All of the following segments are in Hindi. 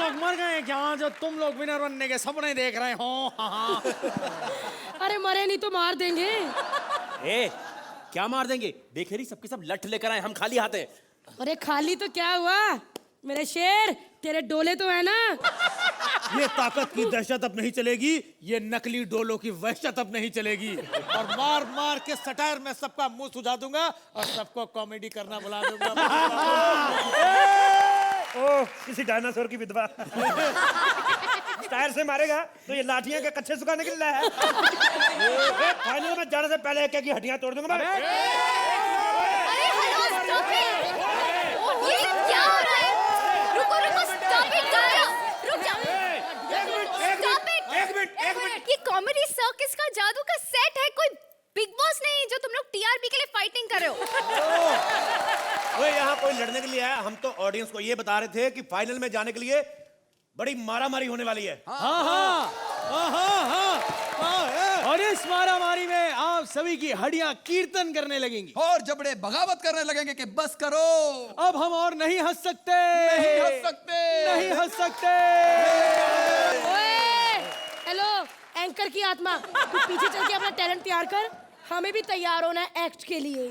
लोग मर गए क्या जो तुम लोग विनर बनने के सपने देख रहे हो? हाँ। अरे मरे नहीं तो मार देंगे। ए, क्या मार देंगे? देखे रही सबके सब लठ लेकर आए, हम खाली हाथ हैं। अरे खाली तो क्या हुआ मेरे शेर, तेरे डोले तो है ना। ये ताकत की दहशत अब नहीं चलेगी, ये नकली डोलों की वहशत अब नहीं चलेगी। और मार मार के सटायर में सबका मुंह सुझा दूंगा और सबको कॉमेडी करना बुला दूंगा। ओह, किसी डायनासोर की विधवा। टायर से मारेगा तो ये लाठियां के कच्चे सुखाने के लिए है। फाइनल में जाने से पहले एक की हड्डियां तोड़ दूंगा मैं। अरे हेलो, स्टॉप इट। ये क्या हो रहा है? रुको रुको, स्टॉप इट गाया, रुक जाओ। Stop it. एक मिनट। ये कॉमेडी सर्कस का जादू का सेट है, कोई बिग बॉस नहीं जो तुम लोग टीआरपी के लिए फाइटिंग कर रहे हो। वो यहाँ कोई लड़ने के लिए आया, हम तो ऑडियंस को ये बता रहे थे कि फाइनल में जाने के लिए बड़ी मारामारी होने वाली है। और इस मारामारी में आप सभी की हड्डियां कीर्तन करने लगेंगी और जबड़े बगावत करने लगेंगे कि बस करो, अब हम और नहीं हंस सकते, नहीं हंस सकते, नहीं हंस सकते। ओए, हेलो एंकर की आत्मा, तू पीछे चल के अपना टैलेंट तैयार कर, हमें भी तैयार होना है एक्ट के लिए।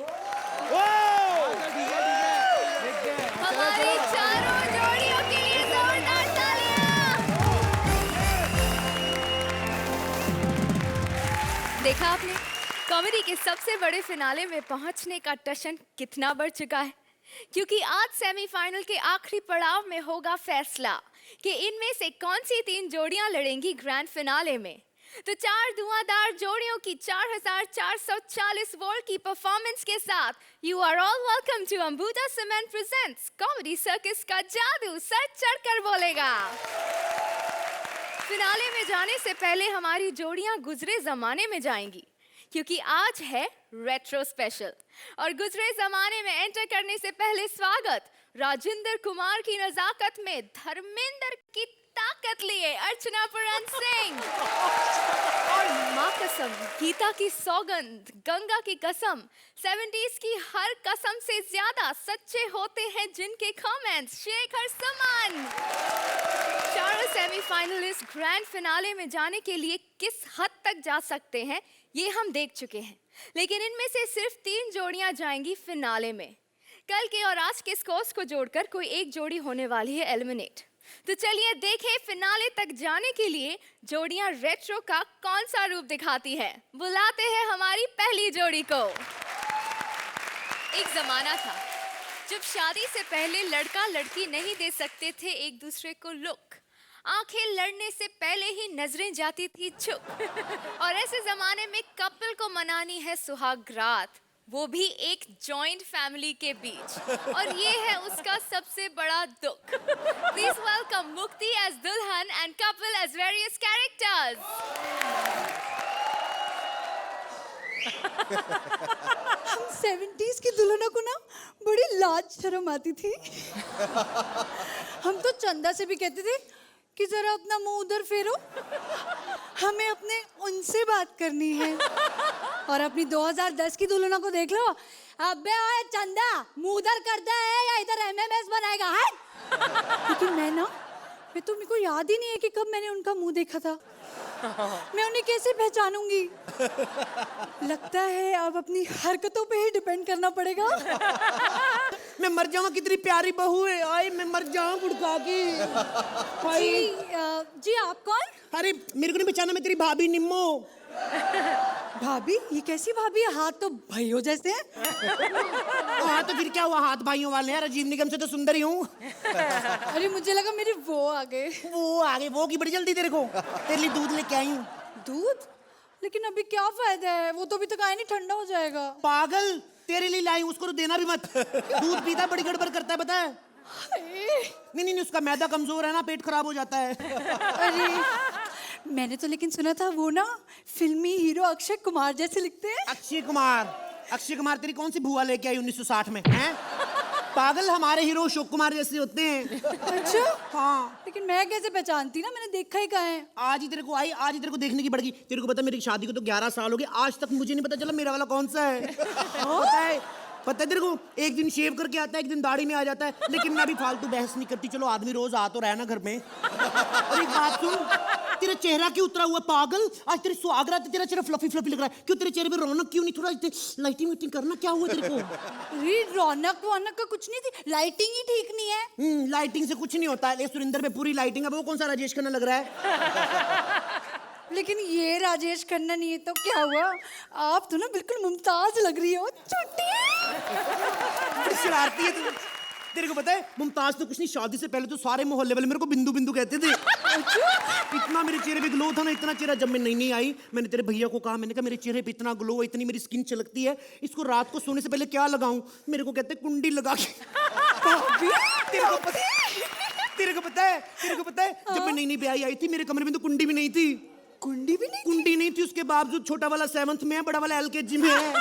हमारी चारों जोड़ियों के लिए जोरदार तालियां। देखा आपने, कॉमेडी के सबसे बड़े फिनाले में पहुंचने का टशन कितना बढ़ चुका है, क्योंकि आज सेमीफाइनल के आखिरी पड़ाव में होगा फैसला कि इनमें से कौन सी 3 जोड़ियां लड़ेंगी ग्रैंड फिनाले में। तो 4 धुआंधार जोड़ियों की 4440 वोल्ट की परफॉर्मेंस के साथ you are all welcome to Ambuja cement presents comedy circus का जादू सर चढ़कर बोलेगा। फिनाले में जाने से पहले हमारी जोड़ियां गुजरे जमाने में जाएंगी, क्योंकि आज है रेट्रो स्पेशल। और गुजरे जमाने में एंटर करने से पहले स्वागत राजेंद्र कुमार की नजाकत में धर्मेंद्र की ताकत लिए अर्चना पुरन सिंह। और माँ कसम, गीता की सौगंध, गंगा की कसम, 70s की हर कसम से ज्यादा सच्चे होते हैं जिनके कमेंट्स, शेखर सुमन। चारों सेमीफाइनलिस्ट ग्रैंड फिनाले में जाने के लिए किस हद तक जा सकते हैं ये हम देख चुके हैं, लेकिन इनमें से सिर्फ 3 जोड़ियां जाएंगी फिनाले में। कल के और आज के स्कोर्स को जोड़कर कोई एक जोड़ी होने वाली है एलिमिनेट। तो चलिए देखें फिनाले तक जाने के लिए जोड़ियां रेट्रो का कौन सा रूप दिखाती है। बुलाते हैं हमारी पहली जोड़ी को। एक जमाना था जब शादी से पहले लड़का लड़की नहीं दे सकते थे एक दूसरे को लुक, आंखें लड़ने से पहले ही नजरें जाती थी चुप। और ऐसे जमाने में कपल को मनानी है सुहाग रात, वो भी एक जॉइंट फैमिली के बीच, और ये है उसका सबसे बड़ा दुख। प्लीज वेलकम मुक्ति एज दुल्हन and couple as various characters. 70s की दुल्हनों को ना बड़ी लाज शर्म आती थी। हम तो चंदा से भी कहते थे कि जरा अपना मुंह उधर फेरो, हमें अपने उनसे बात करनी है। और अपनी 2010 की दुल्हनों को देख लो, अबे ओए चंदा मुंह उधर करता है या इधर एमएमएस बनाएगा है। लेकिन मैं तो मेरे को याद ही नहीं है कि कब मैंने उनका मुंह देखा था। मैं उन्हें कैसे पहचानूंगी? लगता है अब अपनी हरकतों पे ही डिपेंड करना पड़ेगा। मैं मर जाऊंगा, कितनी प्यारी बहू है। आई मैं मर जाऊं गुड़का की। जी आप कौन? अरे मेरे को नहीं पहचाना, मैं तेरी भाभी निम्मो। भाभी? ये कैसी भाभी है? हाथ तो भाइयों जैसे हैं। हाँ तो फिर क्या हुआ, हाथ भाइयों वाले हैं। राजीव निगम से तो सुंदर ही हूँ। अरे मुझे लगा मेरे वो आ गए। वो आ गए, वो की बड़ी जल्दी तेरे को। तेरे लिए दूध लेके आई हूँ। दूध? लेकिन अभी क्या फायदा है, वो तो अभी तक आया नहीं, ठंडा हो जाएगा। पागल, तेरे लिए लाई, उसको तो देना भी मत। दूध पीता बड़ी गड़बड़ करता है, पता है? नहीं, उसका मैदा कमजोर है ना, पेट खराब हो जाता है। अरे मैंने तो लेकिन सुना था वो ना फिल्मी हीरो अक्षय कुमार जैसे लिखते हैं। अक्षय कुमार तेरी कौन सी भुआ लेके आई 1960 में हैं? पागल, हमारे हीरो अशोक कुमार जैसे होते हैं। अच्छा हाँ, लेकिन मैं कैसे पहचानती ना, मैंने देखा ही कहाँ है। आज ही तेरे को आई, आज ही तेरे को देखने की पड़ेगी। तेरे को पता मेरी शादी को तो 11 साल हो गए, आज तक मुझे नहीं पता चला मेरा वाला कौन सा है। पता है पता है तेरे को, एक दिन शेव करके आता है, एक दिन दाढ़ी में आ जाता है, लेकिन मैं भी फालतू बहस नहीं करती। चलो आदमी रोज आ तो रहा है ना घर में। और एक बात सुन, तेरा चेहरा क्यों उतरा हुआ पागल? आज तेरी सुहागरात, तेरा चेहरा फ्लफी फ्लफी लग रहा है। क्यों तेरे चेहरे पे रौनक क्यों नहीं? थोड़ा लाइटिंग वाइटिंग करना, क्या हुआ तेरे को? अरे रौनक वौनक का कुछ नहीं थी, लाइटिंग ही ठीक नहीं है। लाइटिंग से कुछ नहीं होता है। सुरिंदर पे पूरी लाइटिंग है, वो कौन सा राजेश खन्ना लग रहा है? लेकिन ये राजेश खन्ना नहीं है तो क्या हुआ? आप तो ना बिल्कुल मुमताज लग रही हो, छोटी। बड़ी शरारती है तू। तेरे को पता है, मुमताज तो कुछ नहीं, शादी से पहले तो सारे मोहल्ले वाले मेरे को बिंदु बिंदु कहते थे। इतना मेरे चेहरे पे ग्लो था ना, इतना चेहरा। जब मैं नई आई, मैंने तेरे भैया को कहा, मैंने कहा मेरे चेहरे पे इतना ग्लो है, इतनी मेरी स्किन चलकती है, इसको रात को सोने से पहले क्या लगाऊं? मेरे को कहते कुंडी लगा के। तेरे को पता है, जब मैं नई ब्याही आई थी, मेरे कमरे में तो कुंडी भी नहीं थी। कुंडी भी नहीं? कुंडी नहीं थी, उसके बावजूद छोटा वाला 7th में है, बड़ा वाला LKG में है।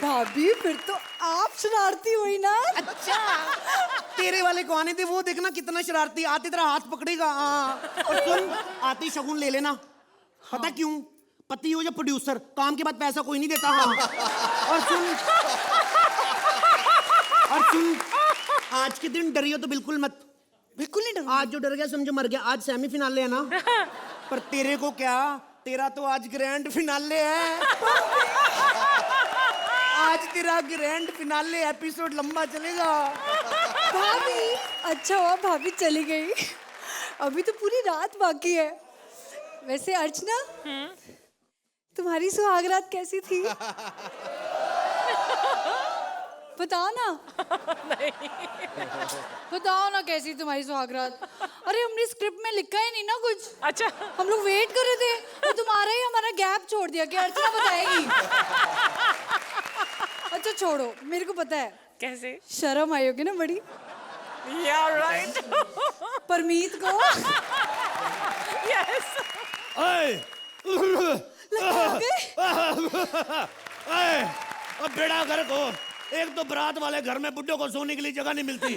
भाभी फिर तो आप शरारती हुई ना। अच्छा, तेरे वाले को आने थे, वो देखना कितना शरारती, आते तेरा हाथ पकड़ेगा। हाँ। और सुन, आते ही शगुन ले लेना। पता क्यों? पति हो या प्रोड्यूसर, काम के बाद पैसा कोई नहीं देता। हाँ। और सुन, आज के दिन डरियो तो बिल्कुल मत। बिल्कुल नहीं डर। आज जो डर गया समझो मर गया। आज सेमीफिनाले है ना, पर तेरे को क्या, तेरा तो आज ग्रैंड फिनाले है। आज तेरा ग्रैंड फिनाले एपिसोड लंबा चलेगा। भाभी अच्छा हुआ भाभी चली गई, अभी तो पूरी रात बाकी है। वैसे अर्चना, तुम्हारी सुहागरात कैसी थी? बताओ ना। बताओ ना कैसी तुम्हारी सुहागरात। अरे हमने स्क्रिप्ट में लिखा ही नहीं ना कुछ। अच्छा, हम लोग वेट कर रहे थे, तो तुम्हारा ही हमारा गैप छोड़ दिया कि अर्चना बताएगी। अच्छा छोड़ो, मेरे को पता है। कैसे? शर्म आई होगी ना बड़ी। या राइट। परमीत को। यस। अब बेड़ा घर को, एक तो बारात वाले घर में बुड्ढों को सोने के लिए जगह नहीं मिलती।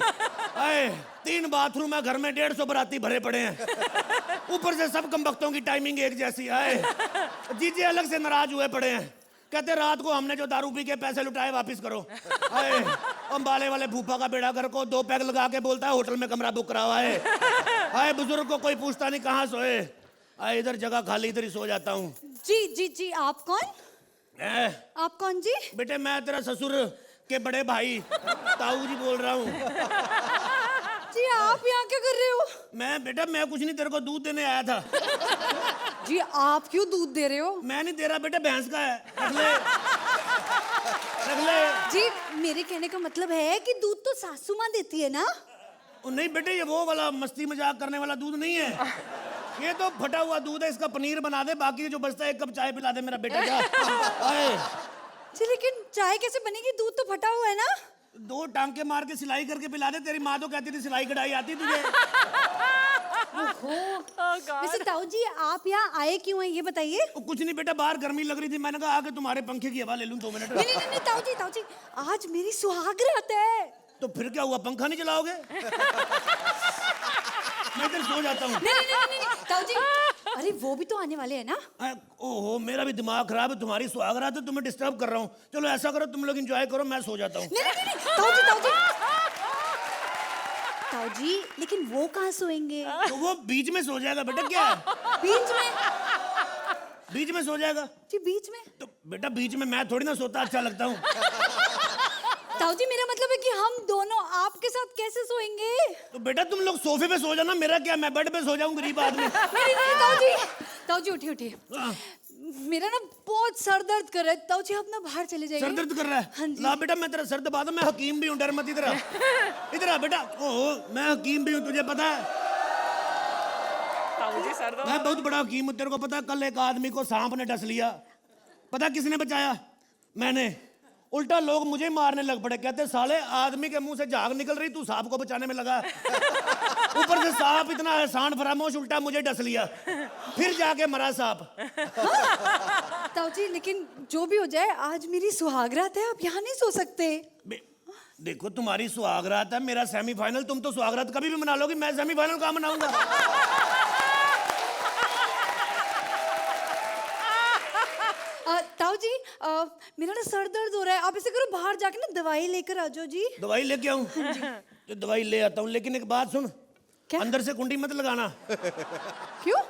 आए 3 बाथरूम है घर में, 150 बाराती भरे पड़े हैं। ऊपर से सब कमबख्तों की टाइमिंग एक जैसी। आए जीजे अलग से नाराज हुए पड़े हैं, कहते रात को हमने जो दारू पी के पैसे लुटाए वापस करो। आए अंबाले वाले फूफा का बेड़ा घर को 2 पैग लगा के बोलता है होटल में कमरा बुक करा हुआ है। आए बुजुर्ग को कोई पूछता नहीं कहाँ सोए। आए इधर जगह खाली, इधर ही सो जाता हूँ। जी जी जी, आप कौन? आप कौन जी? बेटे मैं तेरा ससुर के बड़े भाई ताऊ जी बोल रहा हूँ। जी आप यहाँ क्या कर रहे हो? मैं कुछ नहीं, तेरे को दूध देने आया था। जी आप क्यों दूध दे रहे हो? मैं नहीं दे रहा बेटे, भैंस का है, रख ले। रख ले। जी मेरे कहने का मतलब है कि दूध तो सासू माँ देती है ना। नहीं बेटे, ये वो वाला मस्ती मजाक करने वाला दूध नहीं है, ये तो फटा हुआ दूध है। इसका पनीर बना दे, बाकी जो बचता है 1 कप चाय पिला दे मेरा बेटा। जा। जी लेकिन चाय कैसे बनेगी? दूध तो फटा हुआ है ना। 2 टांके मार के सिलाई करके पिला दे। तेरी माँ तो कहती थी सिलाई कढ़ाई आती तुझे। वैसे ताऊ जी आप यहाँ आए क्यों हैं ये बताइए। कुछ नहीं बेटा, बाहर गर्मी लग रही थी, मैंने कहा आके तुम्हारे पंखे की हवा ले लूं 2 मिनट। नहीं ताऊ जी आज मेरी सुहागरात है। तो फिर क्या हुआ, पंखा नहीं चलाओगे? मैं इधर सो जाता हूँ। नहीं ताऊ जी, अरे वो भी तो आने वाले हैं ना। ओहो मेरा भी दिमाग खराब है, तुम्हारी सुहागरात है, तुम्हें डिस्टर्ब कर रहा हूँ। चलो ऐसा करो, तुम लोग एंजॉय करो, मैं सो जाता हूँ। नहीं ताऊ जी लेकिन वो कहाँ सोएंगे? तो वो बीच में सो जाएगा बेटा। क्या है? बीच में सो जाएगा। जी बीच में? तो बेटा बीच में मैं थोड़ी ना सोता अच्छा लगता हूँ। ताऊ जी मेरा मतलब है कि हम दोनों आपके साथ कैसे सोएंगे? तो बेटा तुम लोग सोफे पे सो जाना, मेरा क्या, मैं बेड पे सो जाऊं गरीब आदमी। नहीं ताऊ जी उठिए। मेरा ना बहुत सर दर्द कर रहा है। ताऊ जी आप ना बाहर चले जाइए। सर दर्द कर रहा है? हाँ जी। ला बेटा मैं तेरा सर दबा दूं, मैं हकीम भी हूँ, डर मत। इधर आ बेटा। ओहो मैं हकीम भी हूँ, तुझे पता है? मैं बहुत बड़ा हकीम हूँ। तेरे को पता है कल एक आदमी को सांप ने डस लिया, पता किसने बचाया? मैंने। उल्टा लोग मुझे मारने लग पड़े, कहते साले आदमी के मुंह से झाग निकल रही, तू सांप को बचाने में लगा। ऊपर से सांप इतना एहसान फरामोश, उल्टा मुझे डस लिया, फिर जाके मरा सांप। ताऊ जी लेकिन जो भी हो जाए आज मेरी सुहागरात है, आप यहाँ नहीं सो सकते। देखो तुम्हारी सुहागरात है, मेरा सेमीफाइनल। तुम तो सुहागरात कभी भी मना लोगी, मैं सेमीफाइनल कहाँ मनाऊंगा? ताऊ जी मेरा ना सर दर्द हो रहा है, आप ऐसे करो बाहर जाके ना दवाई लेकर आ जाओ जी। दवाई लेके आऊं? तो दवाई ले आता हूँ, लेकिन एक बात सुन। क्या? अंदर से कुंडी मत लगाना। क्यों?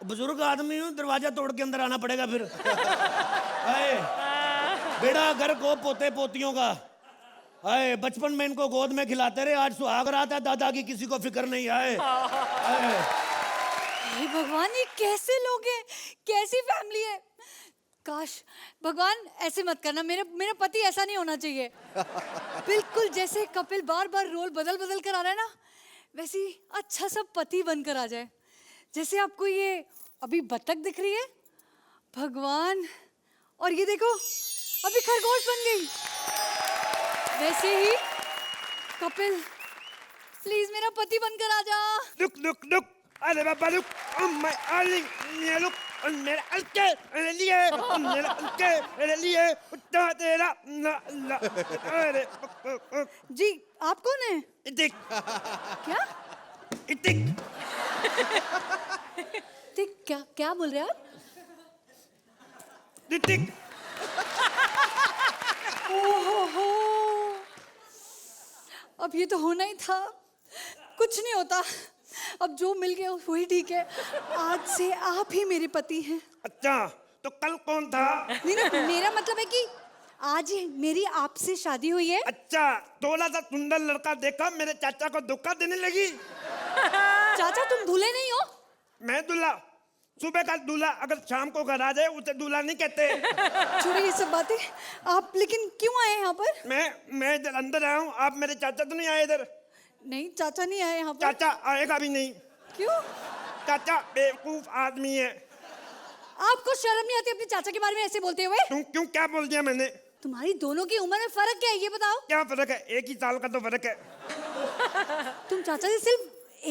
बुजुर्ग आदमी हूँ, दरवाजा तोड़ के अंदर आना पड़ेगा फिर। आए, बेड़ा घर को पोते पोतियों का। आए, बचपन में इनको गोद में खिलाते रहे, आज सुहाग रात है, दादा की किसी को फिक्र नहीं। आए, आए। हे भगवान, ये कैसे लोग हैं, कैसी फैमिली है। काश भगवान ऐसे मत करना, मेरा पति ऐसा नहीं होना चाहिए। बिल्कुल जैसे कपिल बार बार रोल बदल बदल कर आ रहा है ना, वैसे ही अच्छा सा पति बनकर आ जाए। जैसे आपको ये अभी बतख दिख रही है भगवान, और ये देखो अभी खरगोश बन गई, वैसे ही कपिल प्लीज मेरा पति बनकर आ जा। लुक लुक लुक, अरे बाबा लुक, मैं आलिंग ये लुक, मेरा अलके मेरे लिए, मेरा अलके मेरे लिए, उतना तेरा ना ना, अरे जी आप कौन है? इतिक क्या इतिक, ठीक, क्या क्या बोल रहे हैं आप? इतिक, ओहो, अब ये तो होना ही था। कुछ नहीं होता, अब जो मिल गया वही ठीक है। आज से आप ही मेरे पति हैं। अच्छा तो कल कौन था? नहीं नहीं, मेरा मतलब है कि आज ही मेरी आपसे शादी हुई है। अच्छा, थोड़ा सा सुंदर लड़का देखा, मेरे चाचा को धोखा देने लगी। चाचा तुम दूल्हे नहीं हो? मैं दूल्हा, सुबह का दूल्हा अगर शाम को घर आ जाए उसे दूल्हा नहीं कहते। छोड़िए ये सब बातें, आप लेकिन क्यों आए यहाँ पर? मैं इधर अंदर आया हूँ, आप मेरे चाचा तो नहीं आए इधर? नहीं चाचा नहीं आए यहाँ पर। चाचा आएगा भी नहीं। क्यों? चाचा बेवकूफ आदमी है। आपको शर्म नहीं आती अपने चाचा के बारे में ऐसे बोलते हुए? क्यों क्या बोल दिया मैंने? तुम्हारी दोनों की उम्र में फर्क क्या है ये बताओ? क्या फर्क है? एक ही साल का तो फर्क है। तुम चाचा से सिर्फ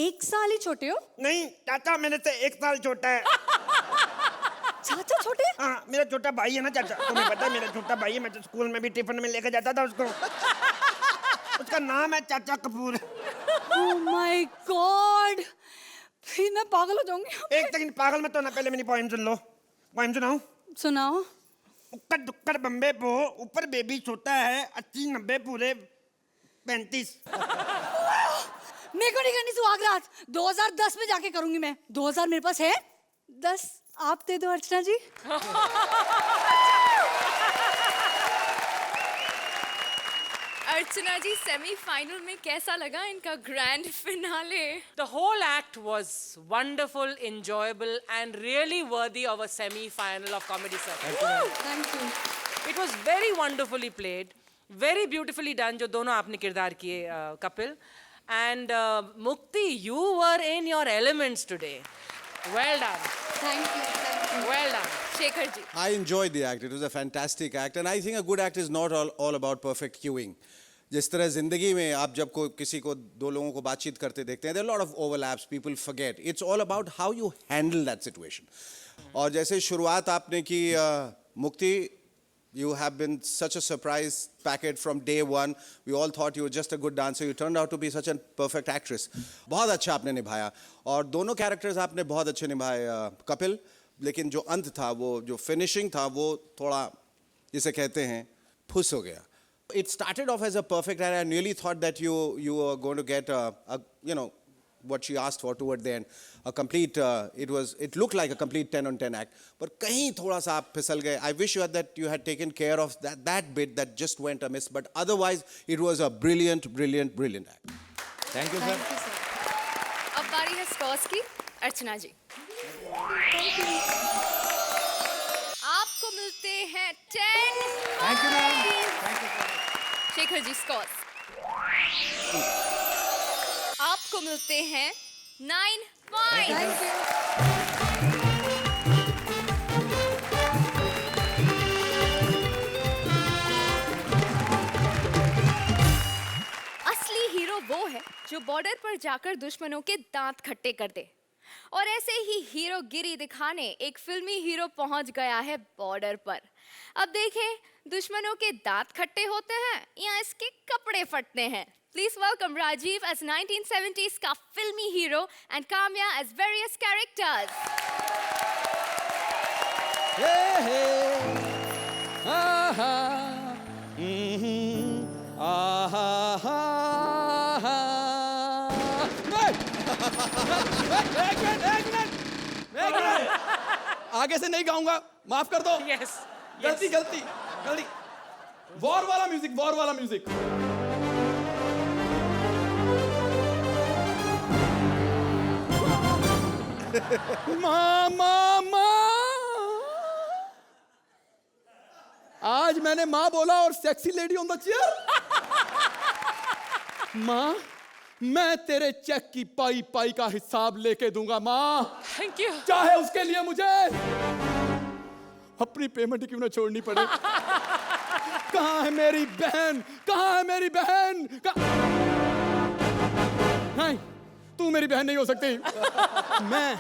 1 साल ही छोटे हो? नहीं, चाचा मेरे से 1 साल छोटा है। चाचा छोटे? हाँ, मेरा छोटा भाई है ना चाचा, तुम्हें पता है मेरा छोटा भाई है, मैं तो स्कूल में भी टिफिन में लेके जाता था उसको। उसका नाम है चाचा कपूर। ओह माय गॉड, फिर मैं पागल हो जाऊंगी। एक सेकंड, पागल मत होना, पहले मेरी पोएम सुन लो। पोएम सुनाऊं? सुनाओ। उक्कर दुक्कर बम्बे बो, ऊपर बेबी सोता है, 80 90 पूरे 35। मेरे को नहीं करनी सुहाग रात, 2010 में जाके करूंगी मैं। 2000 मेरे पास है, 10 आप दे दो अर्चना जी। अर्चना जी, सेमीफाइनल में कैसा लगा इनका grand finale? The whole act was wonderful, enjoyable, and really worthy of a semi-final of Comedy Circle. Thank you. It was very wonderfully played, very beautifully done. जो दोनों आपने किरदार किए Kapil, and Mukti, you were in your elements today. Well done. Thank you. Well done. Shekhar ji. I enjoyed the act. It was a fantastic act, and I think a good act is not all about perfect cueing. जिस तरह जिंदगी में आप जब किसी को, 2 लोगों को बातचीत करते देखते हैं, there are a lot of overlaps, people forget. It's all about how you handle that situation. और जैसे शुरुआत आपने की मुक्ति, you have been such a surprise packet from day one. We all thought you were just a good dancer. You turned out to be such a perfect actress. बहुत अच्छा आपने निभाया, और दोनों कैरेक्टर्स आपने बहुत अच्छे निभाए कपिल। लेकिन जो अंत था, वो जो फिनिशिंग था, वो थोड़ा जिसे कहते हैं फुस हो गया। It started off as a perfect act. I really thought that you were going to get what she asked for toward the end, a complete. It looked like a complete 10 on 10 act. But कहीं थोड़ा सा आप फिसल गए. I wish that you had taken care of that bit that just went amiss. But otherwise, it was a brilliant act. Thank you sir. अब बारी है स्कॉर्स की। अर्चना जी, आपको मिलते हैं 10। Thank you ma'am. Shekhar ji, scores आपको मिलते हैं 9 पॉइंट। असली हीरो वो है जो बॉर्डर पर जाकर दुश्मनों के दांत खट्टे कर दे, और ऐसे ही हीरोगिरी दिखाने एक फिल्मी हीरो पहुंच गया है बॉर्डर पर। अब देखें, दुश्मनों के दांत खट्टे होते हैं या इसके कपड़े फटते हैं। Please welcome Rajiv as 1970s का फिल्मी hero and Kamya as various characters. आहा, आहा, एक मिनट, आगे से नहीं गाऊंगा, माफ कर दो। यस गलती गलती गलती। वॉर वाला म्यूजिक, वॉर वाला म्यूजिक। माँ, आज मैंने माँ बोला और sexy lady on the chair. माँ, मैं तेरे चेक की पाई पाई का हिसाब लेके दूंगा माँ, थैंक यू। चाहे उसके लिए मुझे अपनी पेमेंट क्यों ना छोड़नी पड़े। कहाँ है मेरी बहन, कहाँ है मेरी बहन? नहीं, तू मेरी बहन नहीं हो सकती। मैं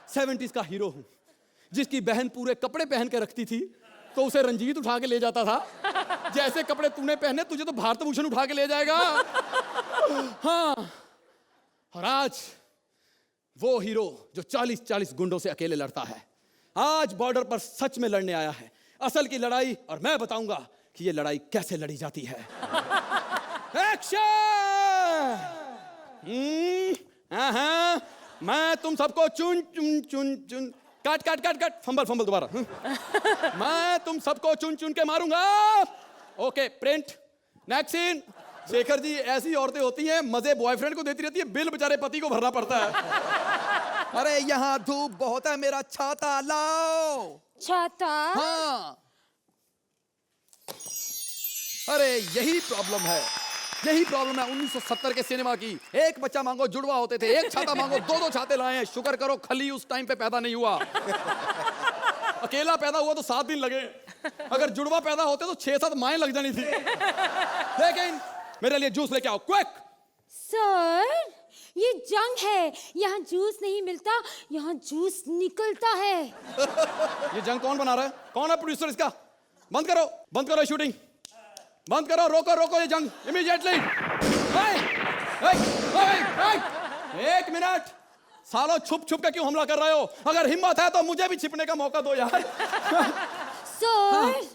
70s का हीरो हूं, जिसकी बहन पूरे कपड़े पहन के रखती थी तो उसे रंजीत उठा के ले जाता था। जैसे कपड़े तूने पहने तुझे तो भारत भूषण उठा के ले जाएगा। हाँ, और आज वो हीरो जो 40-40 गुंडों से अकेले लड़ता है, आज बॉर्डर पर सच में लड़ने आया है, असल की लड़ाई। और मैं बताऊंगा कि ये लड़ाई कैसे लड़ी जाती है। एक्शन! मैं तुम सबको चुन चुन चुन चुन काट काट काट काट फंबल फंबल दोबारा। मैं तुम सबको चुन चुन के मारूंगा। Okay, print next scene. Shekhar ji, ऐसी औरतें होती हैं, मजे बॉयफ्रेंड को देती रहती है, बिल बेचारे पति को भरना पड़ता है। अरे यहाँ धूप बहुत है, मेरा छाता लाओ। छाता? हाँ, अरे यही प्रॉब्लम है, यही प्रॉब्लम है 1970 के सिनेमा की। एक बच्चा मांगो जुड़वा होते थे, एक छाता मांगो दो छाते लाए हैं। शुक्र करो खली उस टाइम पे पैदा नहीं हुआ। अकेला पैदा हुआ तो 7 दिन लगे, अगर जुड़वा पैदा होते तो 6-7 माएं लग जानी थी। लेकिन मेरे लिए जूस लेके आओ, क्विक। सर, ये जंग है, यहाँ जूस नहीं मिलता, यहाँ जूस निकलता है। ये जंग कौन बना रहा है? कौन है प्रोड्यूसर इसका? बंद करो शूटिंग, बंद करो, रोको ये जंग इमीडिएटली। एक मिनट, सालों छुप के क्यों हमला कर रहे हो? अगर हिम्मत है तो मुझे भी छिपने का मौका दो यार। सर,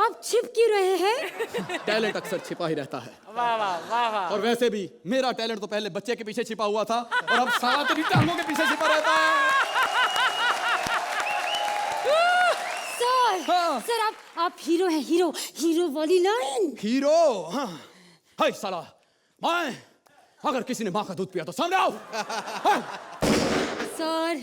आप छिप क्यों रहे हैं? टैलेंट अक्सर छिपा ही रहता है। वाह वाह वाह वाह। और वैसे भी मेरा टैलेंट तो पहले बच्चे के पीछे छिपा हुआ था और अब 7 भी टांगों के पीछे छिपा रहता है। सर, आप हीरो हैं, हीरो वाली लाइन। हीरो? हाँ, हाय साला, मैं अगर किसी ने माँ का दूध पिया तो सामने आओ। सर,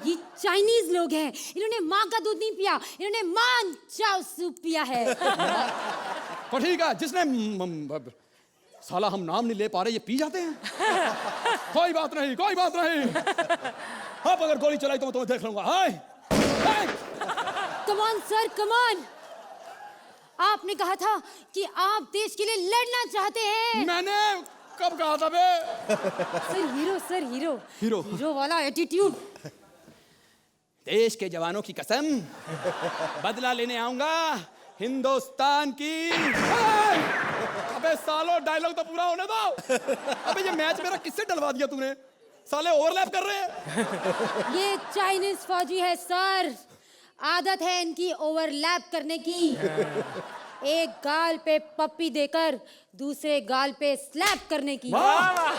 ये चाइनीज लोग हैं, इन्होंने माँ का दूध नहीं पिया, इन्होंने मान चाव सूप पिया है। तो ठीक है, जिसने साला हम नाम नहीं ले पा रहे, ये पी जाते हैं। कोई बात नहीं। आप अगर गोली चलाई तो मैं तुम्हें देख लूंगा। Hi come on sir, come on. आपने कहा था कि आप देश के लिए लड़ना चाहते हैं। मैंने कब कहा था बे? सर, हीरो वाला एटीट्यूड। देश के जवानों की कसम, बदला लेने आऊंगा हिंदुस्तान की। अबे सालो, डायलॉग तो पूरा होने दो। अबे ये मैच मेरा किससे डलवा दिया तूने? साले ओवरलैप कर रहे हैं। ये चाइनीज फौजी है सर, आदत है इनकी ओवरलैप करने की। एक गाल पे पप्पी देकर दूसरे गाल पे स्लैप करने की। वाह,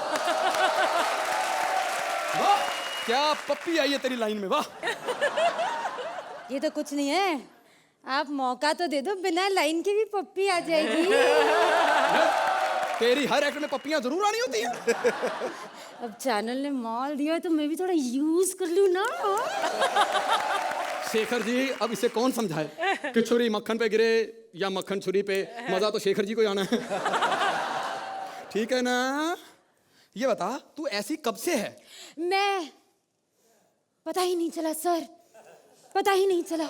क्या पप्पी आई है तेरी लाइन में, वाह। ये तो कुछ नहीं है, आप मौका तो दे दो, बिना लाइन के भी पप्पी आ जाएगी। तेरी हर एक्ट में पप्पियां जरूर आनी होती हैं। अब चैनल ने मॉल दिया है तो मैं भी थोड़ा यूज कर लूं ना। शेखर जी, अब इसे कौन समझाए कि छुरी मक्खन पे गिरे या मक्खन छुरी पे? मजा तो शेखर जी को ही आना है। ठीक है ना? ये बता, तू ऐसी कब से है? मैं पता ही नहीं चला सर, पता ही नहीं चला।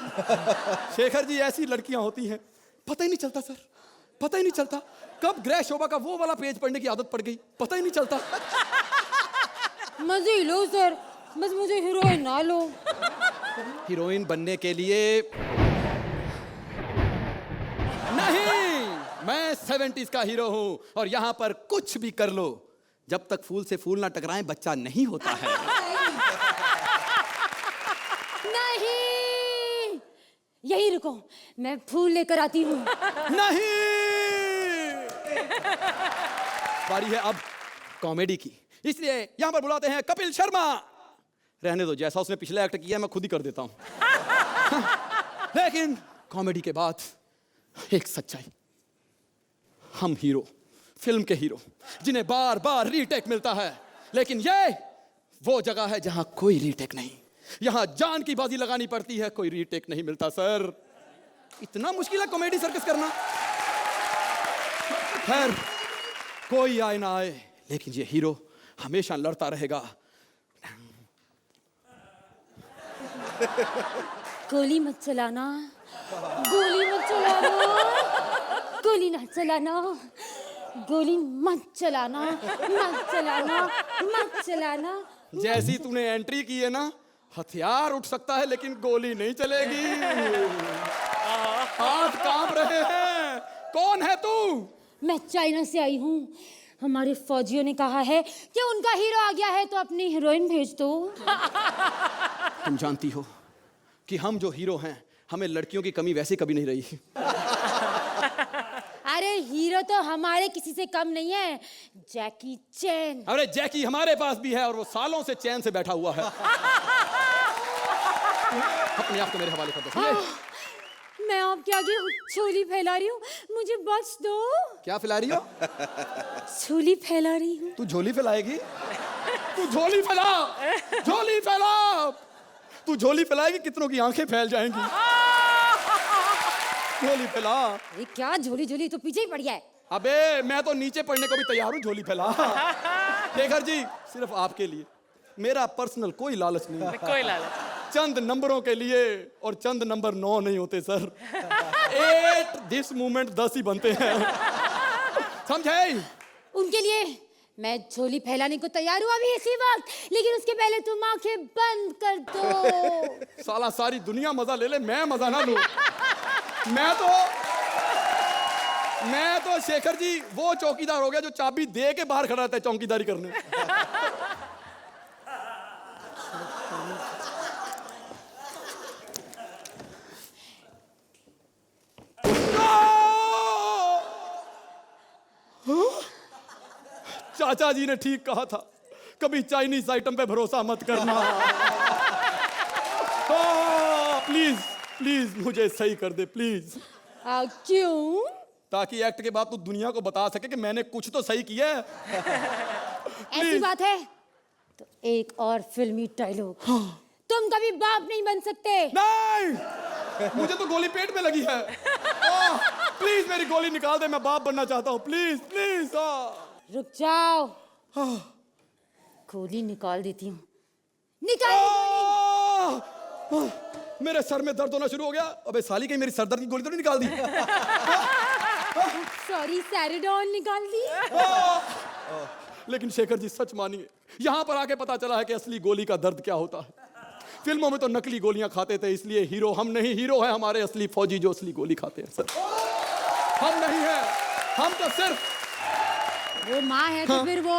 शेखर जी, ऐसी लड़कियां होती हैं, पता ही नहीं चलता सर, पता ही नहीं चलता कब ग्रह शोभा का वो वाला पेज पढ़ने की आदत पड़ गई, पता ही नहीं चलता। मजे लो सर, बस मुझे हीरोइन ना लो। हीरोइन बनने के लिए नहीं, मैं 70s का हीरो हूं और यहां पर कुछ भी कर लो, जब तक फूल से फूल ना टकराए बच्चा नहीं होता है। नहीं, यही रुको, मैं फूल लेकर आती हूँ। नहीं। बारी है अब कॉमेडी की, इसलिए यहां पर बुलाते हैं कपिल शर्मा। रहने दो, जैसा उसने पिछले एक्ट किया मैं खुद ही कर देता हूं। लेकिन कॉमेडी के बाद एक सच्चाई, हम हीरो, फिल्म के हीरो, जिन्हें बार बार रीटेक मिलता है, लेकिन ये वो जगह है जहां कोई रीटेक नहीं, यहां जान की बाजी लगानी पड़ती है, कोई रीटेक नहीं मिलता। सर, इतना मुश्किल है कॉमेडी सर्कस करना। खैर, कोई आए ना आए, लेकिन ये हीरो हमेशा लड़ता रहेगा। गोली मत चलाना, गोली मत चलाना, गोली मत चलाना, गोली मत चलाना, मत चलाना, मत चलाना। जैसी तूने एंट्री की है ना, हथियार उठ सकता है लेकिन गोली नहीं चलेगी। हाथ कांप रहे हैं। कौन है तू? मैं चाइना से आई हूँ। हमारे फौजियों ने कहा है कि उनका हीरो आ गया है तो अपनी हीरोइन भेज दो। तुम जानती हो कि हम जो हीरो हैं, हमें लड़कियों की कमी वैसे कभी नहीं रही। अरे हीरो तो हमारे किसी से कम नहीं है, जैकी चैन। अरे जैकी हमारे पास भी है और वो सालों से चैन से बैठा हुआ है। अपने आप को मेरे हवाले कर दो। मैं आपके आगे झोली फैला रही हूँ, मुझे बख्श दो। क्या फैला रही हो? झोली फैला रही हूँ। तू झोली फैलाएगी? तू झोली फैला, झोली फैला। तू झोली फैलाएगी, कितनों की आंखें फैल जाएंगी। झोली फैला। ये क्या झोली झोली, तो पीछे ही पड़ गया है। अबे मैं तो नीचे पड़ने को भी तैयार हूँ, झोली फैला। शेखर जी, सिर्फ आपके लिए, मेरा पर्सनल कोई लालच नहीं है। कोई लालच। चंद नंबरों के लिए, और चंद नंबर 9 नहीं होते सर। 8 दिस मोमेंट 10 ही बनते हैं। समझे? उनके लिए मैं झोली फैलाने को तैयार हूँ अभी इसी वक्त, लेकिन उसके पहले तुम आंखें बंद कर दो। साला सारी दुनिया मजा ले ले, मैं मजा ना लूं। मैं तो शेखर जी वो चौकीदार हो गया जो चाबी दे के बाहर खड़ा रहता है चौकीदारी करने। चाचा जी ने ठीक कहा था, कभी चाइनीज आइटम पे भरोसा मत करना। प्लीज प्लीज मुझे सही कर दे प्लीज। क्यों? ताकि एक्ट के बाद तू दुनिया को बता सके कि मैंने कुछ तो सही किया है। ऐसी बात है तो एक और फिल्मी डायलॉग। तुम कभी बाप नहीं बन सकते। नहीं, मुझे तो गोली पेट में लगी है। प्लीज मेरी गोली निकाल दे, मैं बाप बनना चाहता हूँ, प्लीज प्लीज। रुक जाओ, गोली निकाल देती हूँ। निकाल। मेरे सर में दर्द होना शुरू हो गया। अबे साली, कहीं मेरी सरदर्द की गोली तो नहीं निकाल दी? सॉरी, सैरिडॉन निकाल दी। लेकिन शेखर जी सच मानिए, यहाँ पर आके पता चला है कि असली गोली का दर्द क्या होता है। फिल्मों में तो नकली गोलियां खाते थे, इसलिए हीरो हम नहीं, हीरो है हमारे असली फौजी जो असली गोली खाते हैं। सर हम नहीं है, हम तो सिर्फ वो माँ है तो फिर वो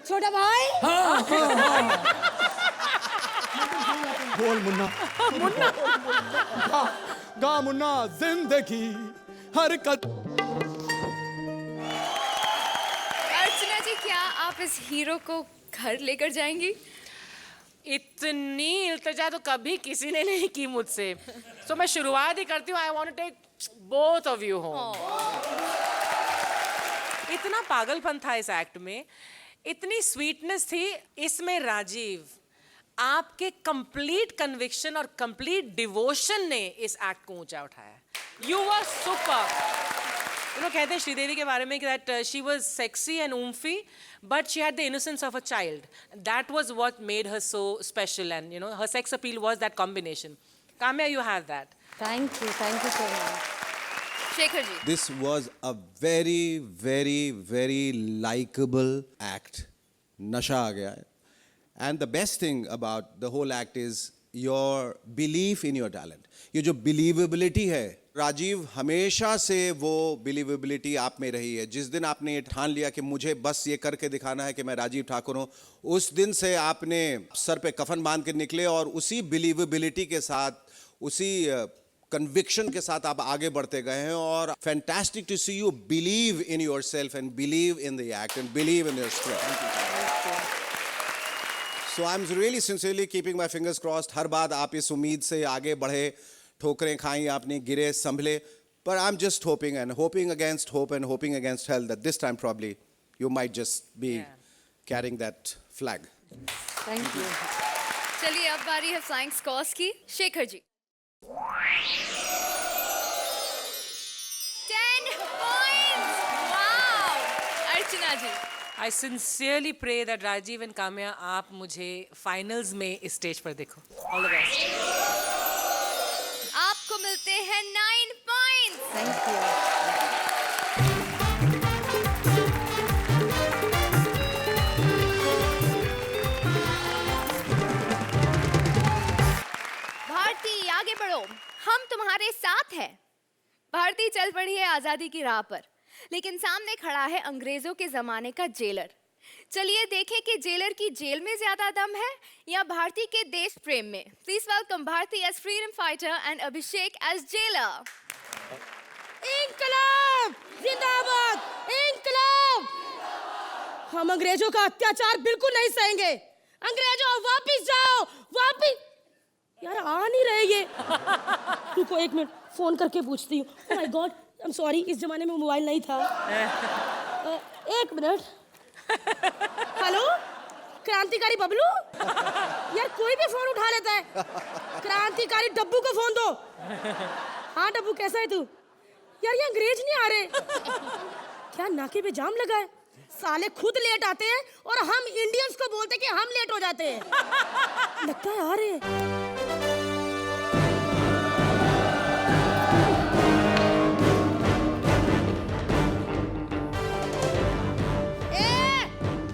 छोटा भाई। बोल मुन्ना, गा मुन्ना, जिंदगी हरकत। अर्चना जी, क्या आप इस हीरो को घर लेकर जाएंगी? इतनी इल्तिजा तो कभी किसी ने नहीं की मुझसे। तो मैं शुरुआत ही करती हूँ। I want to take both of you home. इतना पागलपन था इस एक्ट में, इतनी स्वीटनेस थी इसमें। राजीव, आपके कंप्लीट कन्विक्शन और कंप्लीट डिवोशन ने इस एक्ट को ऊंचा उठाया। You were super. You know, कहते हैं श्रीदेवी के बारे में that she was sexy and oomphy, but she had the innocence of a child. That was what made her so special, and you know, her sex appeal was that combination. Kamya, you have that. Thank you so much. Shekhar ji, This was a very, very, very likable act. Nasha aa gaya hai. And the best thing about the whole act is your belief in your talent. ये जो believability है, राजीव हमेशा से वो believability आप में रही है। जिस दिन आपने ये ठान लिया कि मुझे बस ये करके दिखाना है कि मैं राजीव ठाकुर हूँ, उस दिन से आपने सर पे कफन बांध के निकले और उसी believability के साथ उसी कन्विक्शन के साथ आप आगे बढ़ते गए हैं और fantastic to see you believe in yourself and believe in the act and believe in your script. So I am really sincerely keeping my fingers crossed. हर बात आप इस उम्मीद से आगे बढ़े, ठोकरें खाई आपने, गिरे, संभले, but I'm just hoping and hoping against hope and hoping against hell that this time probably you might just be carrying that flag. Thank you. चलिए अब बारी है फ्लाइंग स्क्वाड्स की। Shekhar ji 10 points. Wow. Archana ji I sincerely pray that Rajiv and Kamya आप मुझे फाइनल्स में इस स्टेज पर देखो। All the best. आपको मिलते हैं 9 points. Thank you. भारती आगे बढ़ो, हम तुम्हारे साथ हैं। भारती चल पड़ी है आजादी की राह पर, लेकिन सामने खड़ा है अंग्रेजों के जमाने का जेलर। चलिए देखें कि जेलर की जेल में ज्यादा दम है या भारती के देश प्रेम में। Please welcome Bharti as freedom fighter and Abhishek as jailer. इंकलाब जिंदाबाद, इंकलाब। हम अंग्रेजों का अत्याचार बिल्कुल नहीं सहेंगे। अंग्रेजों वापिस जाओ, वापिस। यार आ नहीं रहे ये। रुको एक मिनट, फोन करके पूछती हूँ। Oh my God, I am sorry, इस जमाने में मोबाइल नहीं था। एक मिनट। हेलो, क्रांतिकारी बबलू। यार कोई भी फोन उठा लेता है। क्रांतिकारी डब्बू को फोन दो। हाँ डब्बू, कैसा है तू? यार ये अंग्रेज नहीं आ रहे। क्या नाके पे जाम लगा है? साले खुद लेट आते हैं और हम इंडियंस को बोलते कि हम लेट हो जाते हैं। लगता है आ रहे हैं।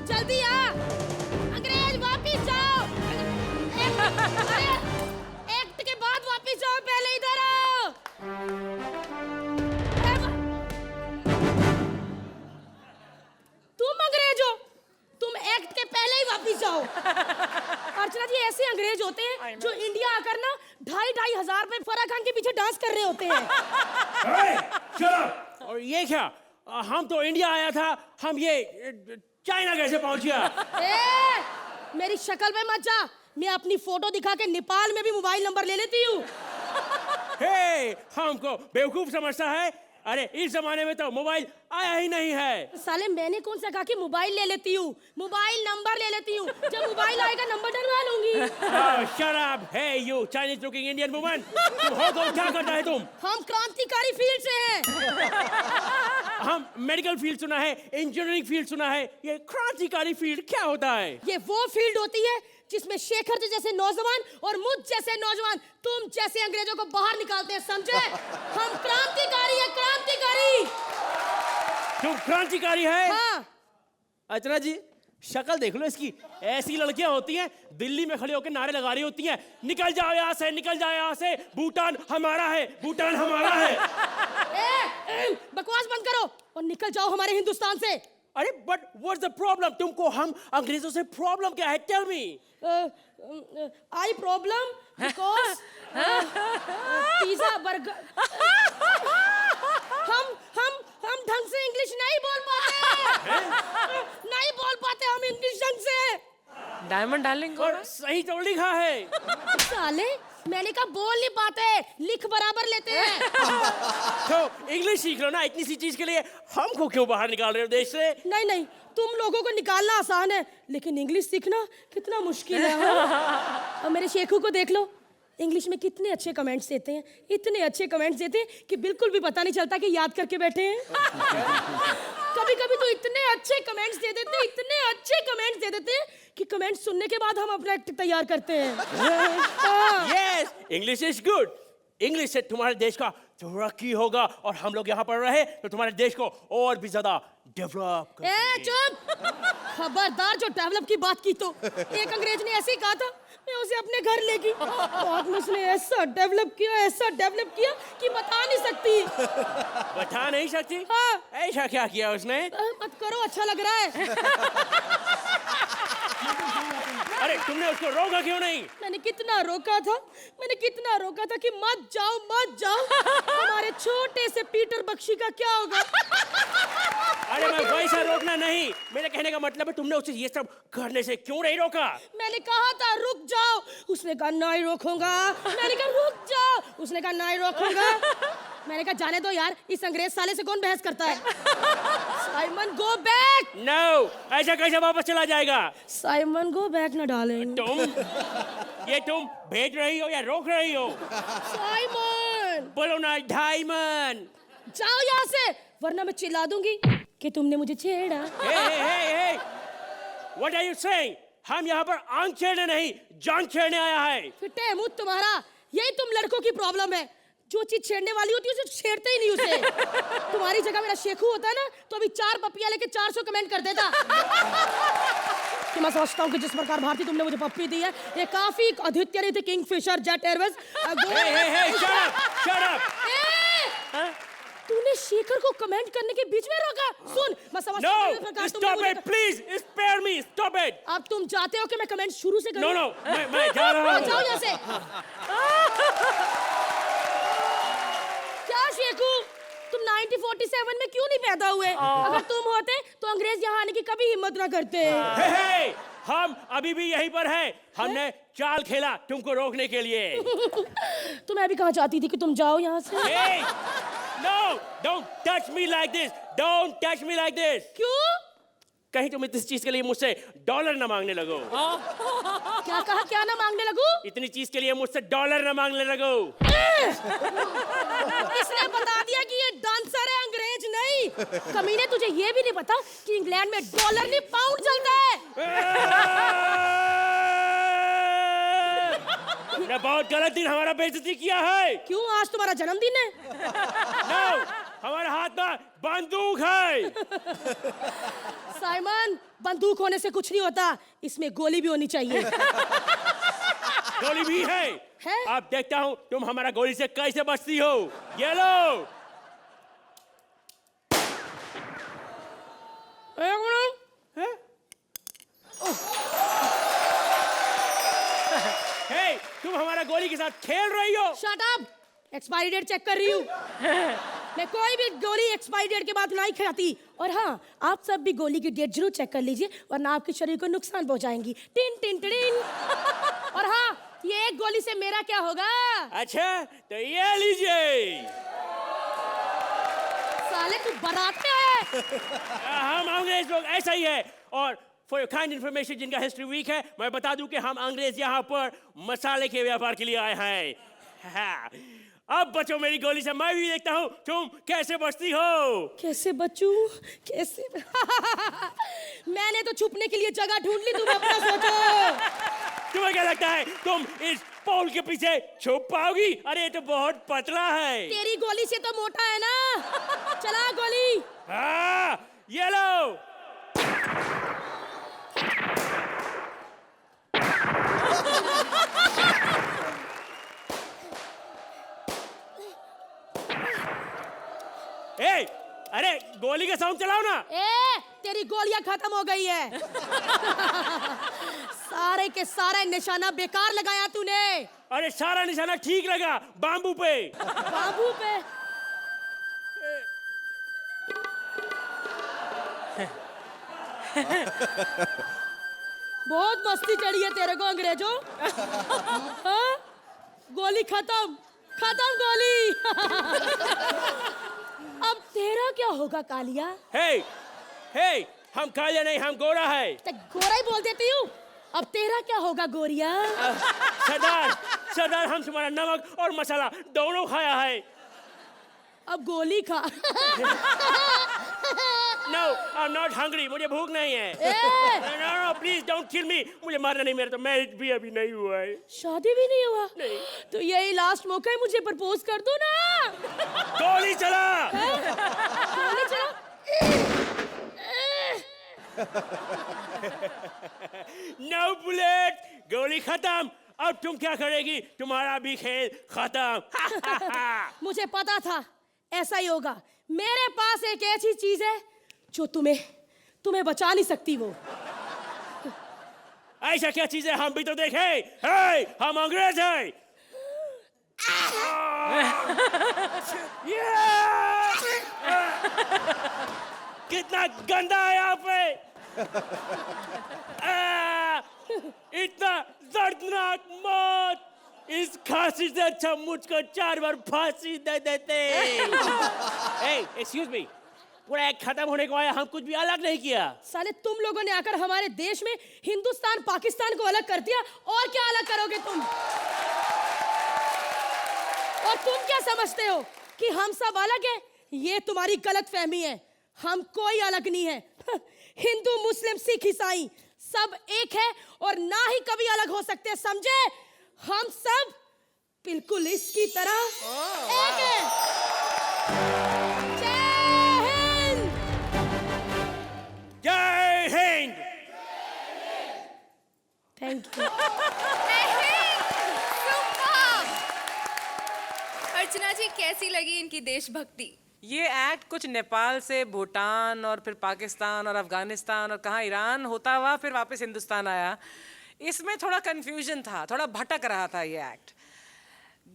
जल्दी आ, अंग्रेज वापिस जाओ। एक्ट के बाद वापिस जाओ, पहले इधर आओ। तुम अंग्रेज हो, तुम एक्ट के पहले ही वापिस जाओ। अर्चना जी, ऐसे अंग्रेज होते हैं जो इंडिया आकर ना 2,500 हजार पे फराह खान के पीछे डांस कर रहे होते हैं। और ये क्या, हम तो इंडिया आया था, हम ये चाइना कैसे पहुंच गया? मेरी शक्ल पे मत जा, मैं अपनी फोटो दिखा के नेपाल में भी मोबाइल नंबर ले लेती हूँ। हे, हमको बेवकूफ समझता है? अरे इस जमाने में तो मोबाइल आया ही नहीं है। साले मैंने कौन सा कहा कि मोबाइल ले लेती हूँ, मोबाइल नंबर ले लेती हूँ। जब मोबाइल आएगा नंबर डलवा लूंगी। शराब है you Chinese looking Indian woman. तुम हो तो क्या करता है तुम? हम क्रांतिकारी फील्ड से हैं। हम मेडिकल फील्ड सुना है, इंजीनियरिंग फील्ड सुना है, ये क्रांतिकारी फील्ड क्या होता है? ये वो फील्ड होती है जिसमें शेखर जी जैसे नौजवान और मुझ जैसे नौजवान तुम जैसे अंग्रेजों को बाहर निकालते हैं, समझे? हम क्रांतिकारी हैं, क्रांतिकारी। तुम क्रांतिकारी है? हाँ। अर्चना जी, शक्ल देख लो इसकी। ऐसी लड़कियां होती हैं दिल्ली में खड़ी होकर नारे लगा रही होती हैं, निकल जाओ यहाँ से, निकल जाओ यहाँ से, भूटान हमारा है, भूटान हमारा है। बकवास बंद करो और निकल जाओ हमारे हिंदुस्तान से। अरे बट व्हाट्स द प्रॉब्लम? तुमको हम अंग्रेजों से प्रॉब्लम क्या है? Tell me. I problem because pizza burger. हम ढंग से इंग्लिश नहीं बोल पाते। नहीं बोल पाते हम इंग्लिश ढंग से। डायमंड डार्लिंग और सही तो लिखा है। साले मैंने कहा बोल नहीं पाते, लिख बराबर लेते हैं। तो इंग्लिश सीख लो ना, इतनी सी चीज के लिए हमको क्यों बाहर निकाल रहे हो देश से? नहीं नहीं, तुम लोगों को निकालना आसान है, लेकिन इंग्लिश सीखना कितना मुश्किल है। और मेरे शेखू को देख लो, इंग्लिश में कितने अच्छे कमेंट्स देते हैं, इतने अच्छे कमेंट्स देते हैं कि बिल्कुल भी पता नहीं चलता कि याद करके बैठे हैं। कभी कभी तो इतने अच्छे कमेंट्स दे देते हैं, इतने अच्छे कमेंट्स दे देते हैं कि कमेंट सुनने के बाद हम अपना एक्ट तैयार करते हैं। Yes, English is good. English से तुम्हारे देश का तरक्की होगा और हम लोग यहाँ पर रहे तो तुम्हारे देश को और भी ज्यादा डेवलप करेंगे। चुप! खबरदार, जो डेवलप की बात की तो एक अंग्रेज ने ऐसे ही कहा था, मैं उसे अपने घर ले गई। बाद में उसने ऐसा डेवलप किया कि बता नहीं सकती। बता नहीं सकती? हाँ। ऐसा क्या किया उसने? मत करो, अच्छा लग रहा है। अरे तुमने उसको रोका क्यों नहीं? मैंने कितना रोका था, कि मत जाओ। हमारे छोटे से पीटर बख्शी का क्या होगा? अरे मैं वैसा रोकना नहीं, मेरे कहने का मतलब है तुमने उसे ये सब करने से क्यों नहीं रोका? मैंने कहा था रुक जाओ, उसने कहा नहीं रोकूंगा। मैंने कहा रुक जाओ, उसने कहा नहीं रोकूंगा। मैंने कहा जाने दो यार, इस अंग्रेज साले से कौन बहस करता है? Simon go back. नो, ऐसा कैसे वापस चला जाएगा? साइमन गो बैक ना डालें। तुम भेज रही हो या रोक रही हो? साइमन बोलो ना डायमंड। जाओ यहाँ से, वरना मैं चिल्ला दूंगी कि तुमने मुझे छेड़ा। हे, what are you saying? हम यहाँ पर आंख छेड़ने नहीं, जान छेड़ने आया है। फिटे मुंह तुम्हारा, यही तुम लड़कों की प्रॉब्लम है। जो चीज छेड़ने वाली होती है उसे छेड़ते ही नहीं उसे। तुम्हारी जगह मेरा शेखू होता है ना, तो अभी 4 पप्पियां लेके 400 कमेंट कर देता। कि मैं सोचता हूँ कि जिस प्रकार भारती तुमने मुझे पप्पी दी है, ये काफी आदित्य नहीं थे, Kingfisher, jet Airways. shut up! तूने शेखर को कमेंट करने के बीच में रोका? सुन, मैं समझता हूँ No, stop it, please, spare me, stop it. अब तुम चाहते हो कि मैं कमेंट शुरू से करूं? No, मैं जा रहा हूँ। जाओ यहाँ से। क्या शेखू, तुम 1947 में क्यों नहीं पैदा हुए? अगर तुम होते तो अंग्रेज यहाँ आने की कभी हिम्मत ना करते। हम अभी भी यहीं पर हैं। हमने चाल खेला तुमको रोकने के लिए। तो मैं भी कहाँ चाहती थी कि तुम जाओ यहाँ से। No, don't touch me like this. Don't touch me like this. क्यों? कहीं तुम इस चीज के लिए मुझसे डॉलर न मांगने लगो। क्या कहा, क्या ना मांगने लगूं? इतनी चीज के लिए मुझसे डॉलर न मांगने लगो। इसने बता दिया कि ये डांसर है, अंग्रेज नहीं। कमीने, तुझे ये भी नहीं पता कि इंग्लैंड में डॉलर नहीं पाउंड चलता है। तुमने बहुत गलत दिन हमारा बेइज्जती किया है। क्यों, आज तुम्हारा जन्मदिन है? No, हमारे हाथ में बंदूक है। साइमन, बंदूक होने से कुछ नहीं होता, इसमें गोली भी होनी चाहिए। गोली भी है? अब देखता हूँ तुम हमारा गोली से कैसे बचती हो। ये लो। हे, तुम हमारा गोली के साथ खेल रही हो। Shut up, expiry date check कर रही हूँ। मैं कोई भी गोली एक्सपायरी डेट के बाद नहीं खाती। और हाँ, आप सब भी गोली की डेट जरूर चेक कर लीजिए, वरना आपके शरीर को नुकसान पहुंचाएंगी। Tin tin tin. और हाँ, ये एक गोली से मेरा क्या होगा? अच्छा, तो ये लीजिए। साले तू बारात में आया? हम अंग्रेज लोग ऐसा ही है। और फॉर योर काइंड इन्फॉर्मेशन, जिनका हिस्ट्री वीक है, मैं बता दूं कि हम अंग्रेज यहाँ पर मसाले के व्यापार के लिए आए हैं। हाँ। अब बचो मेरी गोली से, मैं भी देखता हूँ तुम कैसे बचती हो। कैसे बचूं? कैसे? मैंने तो छुपने के लिए जगह ढूंढ ली, तुम अपना सोचो। तुम्हें क्या लगता है तुम इस पोल के पीछे छुप पाओगी? अरे ये तो बहुत पतला है। तेरी गोली से तो मोटा है ना। चला गोली। हाँ, ये लो। ए, अरे गोली का साउंड चलाओ ना। तेरी गोलियां खत्म हो गई है। सारे के सारे निशाना बेकार लगाया तूने। अरे सारा निशाना ठीक लगा, बाम्बू पे। बाम्बू पे? बहुत मस्ती चढ़ी है तेरे को अंग्रेजों। हाँ? गोली खत्म, खत्म गोली। अब तेरा क्या होगा कालिया? हे, हम कालिया नहीं, हम गोरा है। तो गोरा ही बोल देती हूँ। अब तेरा क्या होगा गोरिया? सरदार, हम तुम्हारा नमक और मसाला दोनों खाया है। अब गोली खा। No, I'm not hungry. मुझे भूख नहीं है। No, please don't kill me. मुझे मारना नहीं, मेरा तो मैरिज भी अभी नहीं हुआ है। शादी भी नहीं हुआ? नहीं। तो यही लास्ट मौका है, मुझे प्रपोज कर दो ना। गोली चला। गोली चला। No bullet. गोली खत्म। अब तुम क्या करेगी? तुम्हारा भी खेल खत्म। मुझे पता था ऐसा ही होगा। मेरे पास एक ऐसी चीज है जो तुम्हें बचा नहीं सकती। वो ऐसा क्या चीज है हम भी तो देखें। हे, हम अंग्रेज हैं। कितना गंदा है यहाँ पे। इतना दर्दनाक मौत, इस खांसी से अच्छा मुझको 4 बार फांसी दे देते। एक्सक्यूज मी, पूरा एक खत्म होने को आया, हम कुछ भी अलग नहीं किया। साले तुम लोगों ने आकर हमारे देश में हिंदुस्तान पाकिस्तान को अलग कर दिया, और क्या अलग करोगे तुम? और तुम क्या समझते हो कि हम सब अलग हैं? ये तुम्हारी गलत फहमी है। हम कोई अलग नहीं है। हिंदू मुस्लिम सिख ईसाई सब एक है और ना ही कभी अलग हो सकते, समझे? हम सब बिल्कुल इसकी तरह एक हैं। जय हिंद। जय हिंद। Thank you. अर्चना जी, कैसी लगी इनकी देशभक्ति? ये एक्ट कुछ नेपाल से भूटान और फिर पाकिस्तान और अफगानिस्तान और कहाँ ईरान होता हुआ फिर वापस हिंदुस्तान आया। इसमें थोड़ा कंफ्यूजन था, थोड़ा भटक रहा था ये act.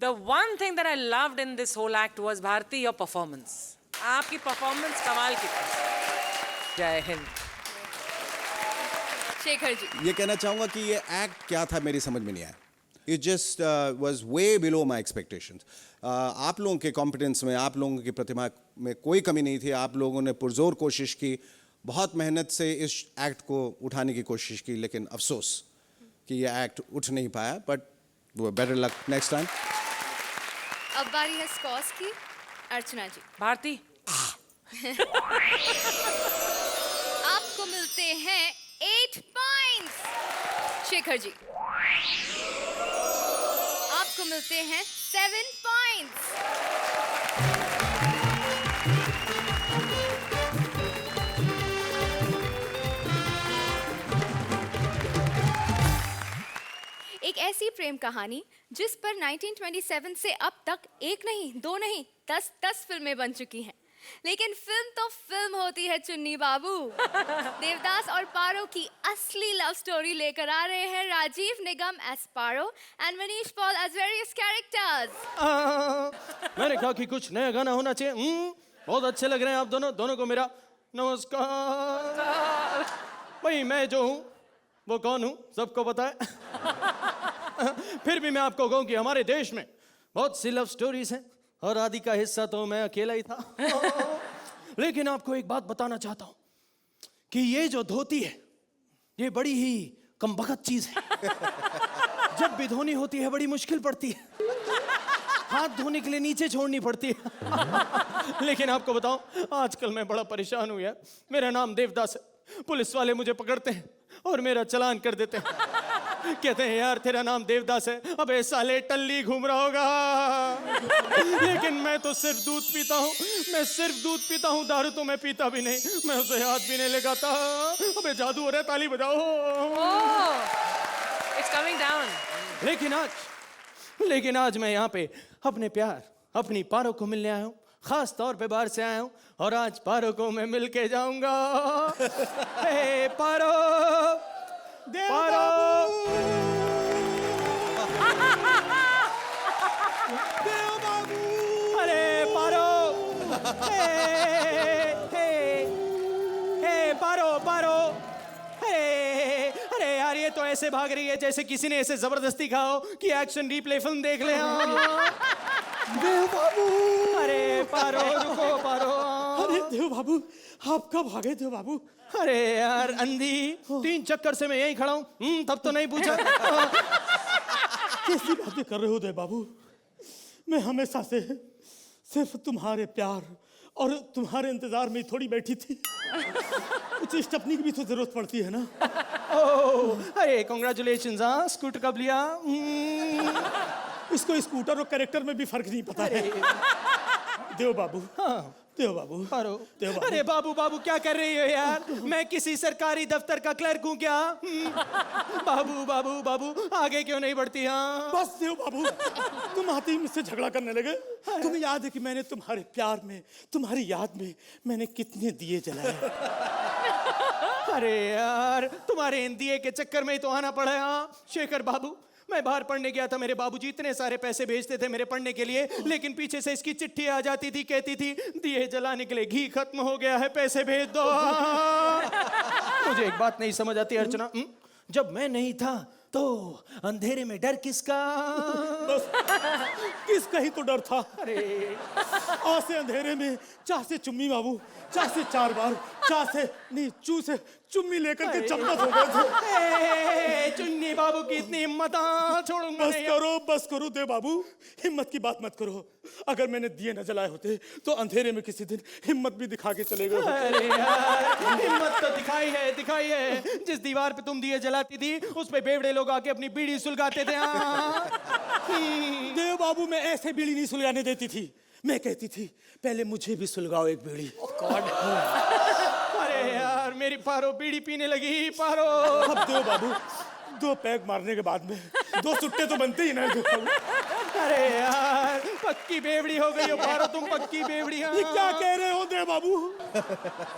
The one thing that I loved in this whole act was Bharti, your performance. आपकी परफॉर्मेंस कमाल की थी। जय हिंद। शेखर जी, ये कहना चाहूँगा कि ये एक्ट क्या था मेरी समझ में नहीं आया। It just was way below my expectations. आप लोगों के कॉम्पिटेंस में, आप लोगों की प्रतिभा में कोई कमी नहीं थी। आप लोगों ने पुरजोर कोशिश की, बहुत मेहनत से इस एक्ट को उठाने की कोशिश की, लेकिन अफसोस कि ये एक्ट उठ नहीं पाया। But better luck next time. अब बारी है स्कॉर्स की। अर्चना जी, भारती, आपको मिलते हैं 8 पॉइंट्स। शेखर जी, आपको मिलते हैं 7 पॉइंट्स। एक ऐसी प्रेम कहानी जिस पर 1927 से अब तक एक नहीं, 2 नहीं, 10 फिल्में बन चुकी हैं, लेकिन फिल्म तो फिल्म होती है चुन्नी बाबू। देवदास और पारो की असली लव स्टोरी लेकर आ रहे हैं Rajiv Nigam as Paro and Manish Paul as various characters. मैंने कहा कि कुछ नया गाना होना चाहिए। बहुत अच्छे लग रहे हैं आप दोनों को मेरा नमस्कार। भाई मैं जो हूँ वो कौन हूँ सबको पता है। फिर भी मैं आपको कहूँ कि हमारे देश में बहुत सी लव स्टोरीज हैं और आदि का हिस्सा तो मैं अकेला ही था। लेकिन आपको एक बात बताना चाहता हूं कि ये जो धोती है ये बड़ी ही कमबख्त चीज है। जब भी धोनी होती है बड़ी मुश्किल पड़ती है, हाथ धोने के लिए नीचे छोड़नी पड़ती है। लेकिन आपको बताऊं आजकल मैं बड़ा परेशान हूं यार। मेरा नाम देवदास है, पुलिस वाले मुझे पकड़ते हैं और मेरा चालान कर देते हैं। कहते हैं यार तेरा नाम देवदास है, अबे साले टल्ली घूम रहा होगा। लेकिन मैं तो सिर्फ दूध पीता हूँ, मैं सिर्फ दूध पीता हूँ, दारू तो मैं पीता भी नहीं, मैं उसे हाथ भी नहीं लगाता। अबे जादू हो रहा है, ताली बजाओ। It's coming down. लेकिन आज मैं यहाँ पे अपने प्यार, अपनी पारो को मिलने आया हूँ। खास तौर पे बाहर से आया हूँ और आज पारो को मैं मिल के जाऊंगा। हे पारो, पारो, देव बाबू, अरे पारो, हे पारो, पारो, अरे यार ये तो ऐसे भाग रही है जैसे किसी ने ऐसे जबरदस्ती कहा हो कि एक्शन रिप्ले फिल्म देख ले। देव बाबू, अरे पारो रुको पारो। अरे देव बाबू, आप कब भागे देव बाबू? अरे यार अंधी, 3 चक्कर से मैं यहीं खड़ा हूँ, तब तो नहीं पूछा। कैसी बातें कर रहे हो देव बाबू? मैं हमेशा से सिर्फ तुम्हारे प्यार और तुम्हारे इंतजार में थोड़ी बैठी थी। कुछ स्टपनी की भी तो जरूरत पड़ती है ना। ओह अरे कॉन्ग्रेचुलेशन। हाँ स्कूटर कब लिया? इसको स्कूटर और कैरेक्टर में भी फर्क नहीं पता है। देव बाबू, हाँ देव बाबू, पारो, देव बाबू। अरे बाबू बाबू क्या कर रही हो यार? मैं किसी सरकारी दफ्तर का क्लर्क हूँ क्या? बाबू बाबू बाबू आगे क्यों नहीं बढ़ती? हाँ बस देव बाबू, तुम आते ही मुझसे झगड़ा करने लगे। तुम्हें याद है कि मैंने तुम्हारे प्यार में, तुम्हारी याद में मैंने कितने दिए जलाए? अरे यार, तुम्हारे हिंदी के चक्कर में ही तो आना पड़ा। हाँ शेखर बाबू, मैं बाहर पढ़ने गया था, मेरे बाबूजी इतने सारे पैसे भेजते थे मेरे पढ़ने के लिए, लेकिन पीछे से इसकी चिट्ठी आ जाती थी, कहती थी दिए जलाने के लिए घी खत्म हो गया है, पैसे भेज दो। मुझे एक बात नहीं समझ आती अर्चना, जब मैं नहीं था तो अंधेरे में डर किसका? बस किसका ही तो डर था। अरे आज से अंधेरे में चाह से चुम्मी बाबू, चाह से 4 बार, चाह से नहीं चू से चुम्मी लेकर के चम्मच हो गए थे। चुन्नी बाबू की इतनी हिम्मत, छोड़ूंगा नहीं। बस करो दे बाबू, हिम्मत की बात मत करो। अगर मैंने दिए न जलाए होते तो अंधेरे में किसी दिन हिम्मत भी दिखा के चले गए। अरे यार, हिम्मत तो दिखाई है। जिस दीवार पे तुम दिए जलाती थी उस पे बेवड़े लोग आके अपनी बीड़ी सुलगाते थे। देव बाबू, मैं ऐसे बीड़ी नहीं सुलगाने देती थी, मैं कहती थी पहले मुझे भी सुलगाओ एक बीड़ी। अरे यार, मेरी पारो बीड़ी पीने लगी। पारो अब देव बाबू, 2 पैग मारने के बाद में 2 सुट्टे तो बनते ही ना। अरे यार, पक्की बेवड़ी हो गई हो पारो तुम, पक्की बेवड़ी। ये क्या कह रहे हो देव बाबू?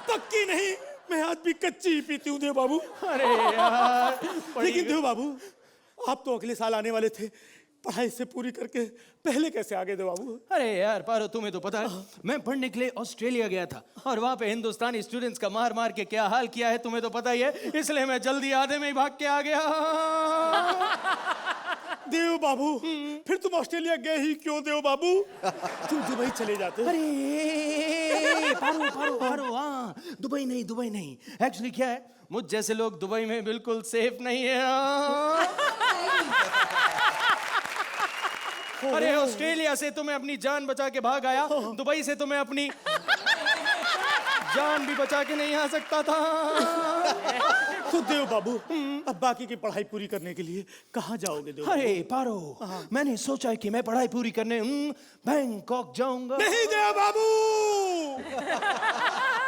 पक्की नहीं, मैं आज भी कच्ची ही पीती हूँ देव बाबू। अरे यार, लेकिन देव बाबू, आप तो अगले साल आने वाले थे, पढ़ाई से पूरी करके पहले कैसे आ गए देव बाबू? अरे यार पारो, तुम्हें तो पता है मैं पढ़ने के लिए ऑस्ट्रेलिया गया था और वहाँ पे हिंदुस्तानी स्टूडेंट्स का मार मार के क्या हाल किया है तुम्हें तो पता ही है, इसलिए मैं जल्दी आधे में ही भाग के आ गया। देव बाबू, फिर तुम ऑस्ट्रेलिया गए ही क्यों देव बाबू? तुम दुबई चले जाते। अरे पारो, हाँ दुबई नहीं। एक्चुअली क्या है, मुझ जैसे लोग दुबई में बिल्कुल सेफ नहीं है। अरे ऑस्ट्रेलिया से तो मैं अपनी जान बचा के भाग आया, दुबई से तो मैं अपनी जान भी बचा के नहीं आ सकता था। तो देव बाबू, अब बाकी की पढ़ाई पूरी करने के लिए कहाँ जाओगे देव? अरे पारो, मैंने सोचा है कि मैं पढ़ाई पूरी करने बैंकॉक जाऊंगा। नहीं देव बाबू,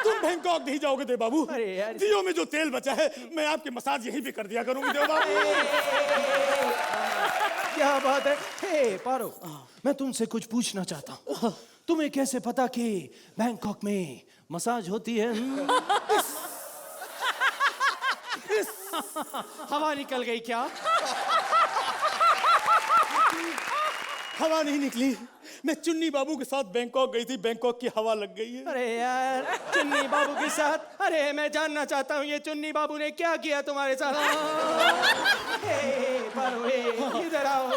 तुम बैंकॉक नहीं जाओगे देव बाबू। अरे यार, दियो में जो तेल बचा है मैं आपकी मसाज यहीं पे कर दिया करूंगी देव बाबू। क्या बात है। हे पारो, मैं तुमसे कुछ पूछना चाहता हूँ, तुम्हें कैसे पता कि बैंकॉक में मसाज होती है? हवा निकल गई क्या? हवा नहीं निकली, मैं चुन्नी बाबू के साथ बैंकॉक गई थी, बैंकॉक की हवा लग गई है। अरे यार, चुन्नी बाबू के साथ? अरे मैं जानना चाहता हूँ ये चुन्नी बाबू ने क्या किया तुम्हारे साथ? पारो, इधर आओ।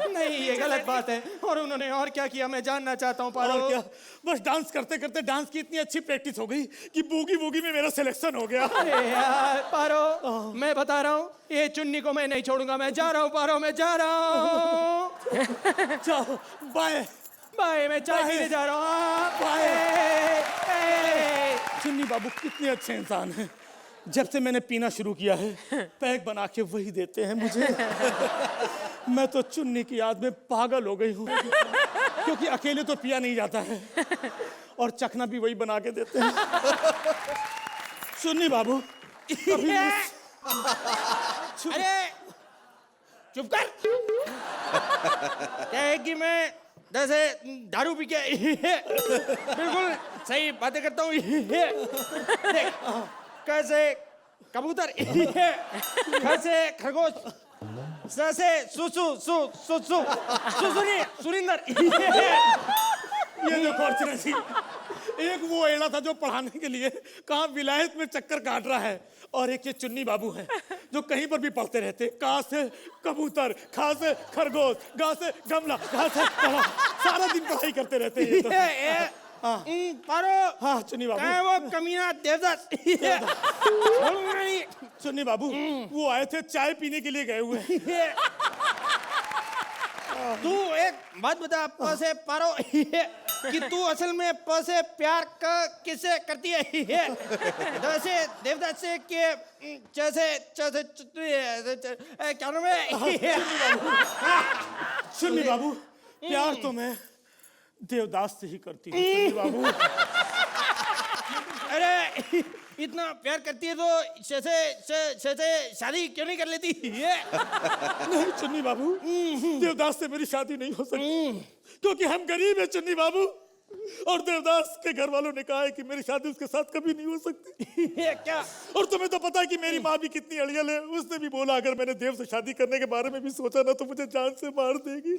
नहीं, ये गलत बात है। और उन्होंने और क्या किया मैं जानना चाहता हूँ पारो। और क्या, बस डांस करते करते डांस की इतनी अच्छी प्रैक्टिस हो गई कि बूगी वूगी में मेरा सिलेक्शन हो गया। अरे यार पारो, मैं बता रहा हूँ ये चुन्नी को मैं नहीं छोड़ूंगा, मैं जा रहा हूँ पारो, मैं जा रहा हूँ। जाओ, बाय बाय, मैं चाय पीने जा रहा हूँ। बाय। चुन्नी बाबू कितने अच्छे इंसान हैं, जब से मैंने पीना शुरू किया है पैक बना के वही देते हैं मुझे। मैं तो चुन्नी की याद में पागल हो गई हूँ, क्योंकि अकेले तो पिया नहीं जाता है और चखना भी वही बना के देते हैं। चुन्नी बाबू कभी अरे चुप कर। क्या है कि मैं जैसे दारू पी के बिल्कुल सही बातें करता हूँ। कैसे कबूतर, कैसे खरगोश, जैसे सुरिंदर। ये देखो अर्चना जी, एक वो एड़ा था जो पढ़ाने के लिए कहाँ विलायत में चक्कर काट रहा है, और एक ये चुन्नी बाबू है जो कहीं पर भी पढ़ते रहते, कहाँ से कबूतर, खा से खरगोश, गा से गमला, घा से कला, सारा दिन पढ़ाई करते रहते हैं। पारो, हाँ चुन्नी बाबू, क्या वो कमीना देवदास? चुन्नी बाबू वो आए थे, चाय पीने के लिए गए हुए हैं। तू एक बात बता पैसे पारो, कि तू असल में पैसे प्यार का किसे करती है? जैसे देवदास से कि जैसे क्या नाम है? चुन्नी बाबू, प्यार तो मैं देवदास से ही करती हूँ चुन्नी बाबू। अरे इतना प्यार करती है तो जैसे शादी क्यों नहीं कर लेती? नहीं चुन्नी बाबू, देवदास से मेरी शादी नहीं हो सकती, क्योंकि हम गरीब हैं चुन्नी बाबू। और देवदास के घर वालों ने कहा है कि मेरी शादी उसके साथ कभी नहीं हो सकती। ये क्या? और तुम्हें तो पता है कि मेरी माँ भी कितनी अड़ियल है। उसने भी बोला अगर मैंने देव से शादी करने के बारे में भी सोचा ना तो मुझे जान से मार देगी।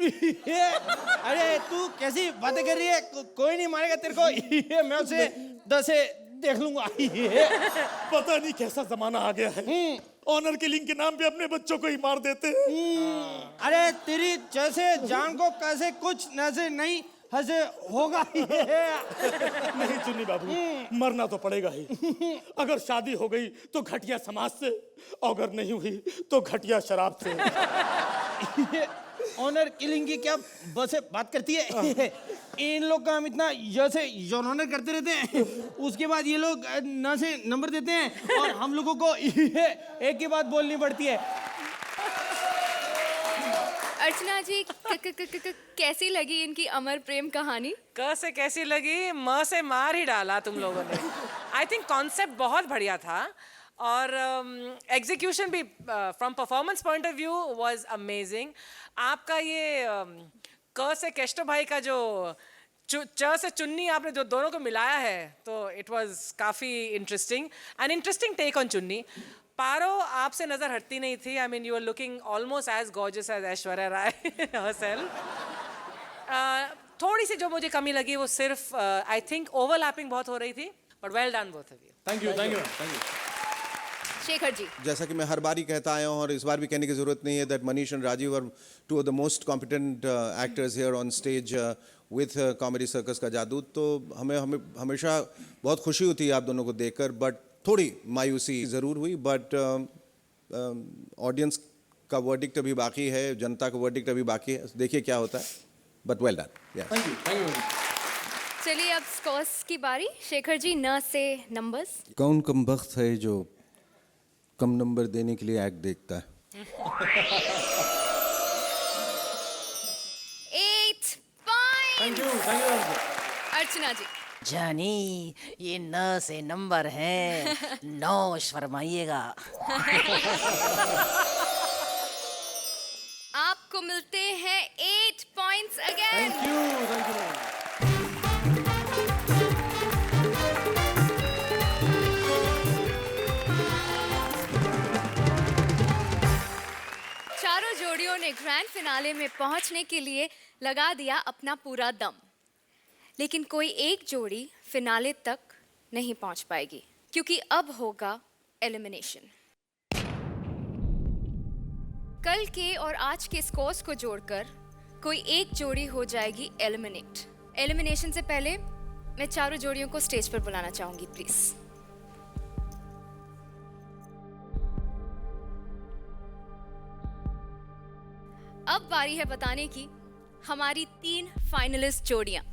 अरे तू कैसी बातें कर रही है? कोई नहीं मारेगा तेरे को। ये मैं उसे 10 से देख लूंगा। पता नहीं कैसा जमाना आ गया है, ऑनर किलिंग के नाम पे अपने बच्चों को ही मार देते हैं। अरे तेरी जैसे जान को कैसे कुछ नजर नहीं हसे होगा। नहीं चुन्नी बाबू, मरना तो पड़ेगा ही। अगर शादी हो गई तो घटिया समाज से, और अगर नहीं हुई तो घटिया शराब से। ऑनर किलिंग की क्या बस बात करती है? इन लोग का हम इतना जैसे ऑनर करते रहते हैं, उसके बाद ये लोग न से नंबर देते हैं और हम लोगों को एक ही बात बोलनी पड़ती है। अर्चना जी कैसी लगी इनकी अमर प्रेम कहानी? क से कैसी लगी, म से मार ही डाला तुम लोगों ने। आई थिंक कॉन्सेप्ट बहुत बढ़िया था और एग्जीक्यूशन भी from performance point of view was amazing. आपका ये क से केष्टो भाई का जो च से चुन्नी आपने जो दोनों को मिलाया है, तो इट वाज काफ़ी interesting, an interesting take on चुन्नी। पारो आपसे नजर हटती नहीं थी। I mean you are looking almost as gorgeous as Aishwarya Rai herself. थोड़ी सी जो मुझे कमी लगी वो सिर्फ आई थिंक ओवरलैपिंग बहुत हो रही थी, but well done both of you. Thank you, thank you, thank you. Shekhar ji, जैसा कि मैं हर बार ही कहता आया हूँ और इस बार भी कहने की ज़रूरत नहीं है, that Manish and Rajeev are two of the most competent actors here on stage with comedy circus का जादू। तो हमें हमेशा बहुत खुशी होती है आप दोनों को देखकर, बट थोड़ी मायूसी ज़रूर हुई। बट ऑडियंस का वर्डिक्ट अभी बाकी है, जनता का वर्डिक्ट अभी बाकी है, देखिए क्या होता है। But well done. Thank you, thank you. चलिए अब स्कोर्स की बारी। शेखर जी, न से नंबर्स। कौन कम वक्त है जो कम नंबर देने के लिए एक्ट देखता है? 8 point. Thank you, thank you. Archana ji, जानी ये न से नंबर है, नौश फरमाइएगा। आपको मिलते हैं 8 points again. Thank you, thank you. चारों जोड़ियों ने ग्रैंड फिनाले में पहुंचने के लिए लगा दिया अपना पूरा दम, लेकिन कोई एक जोड़ी फिनाले तक नहीं पहुंच पाएगी, क्योंकि अब होगा एलिमिनेशन। कल के और आज के स्कोर्स को जोड़कर कोई एक जोड़ी हो जाएगी एलिमिनेट। एलिमिनेशन से पहले मैं चारों जोड़ियों को स्टेज पर बुलाना चाहूंगी, प्लीज। अब बारी है बताने की हमारी 3 फाइनलिस्ट जोड़ियां,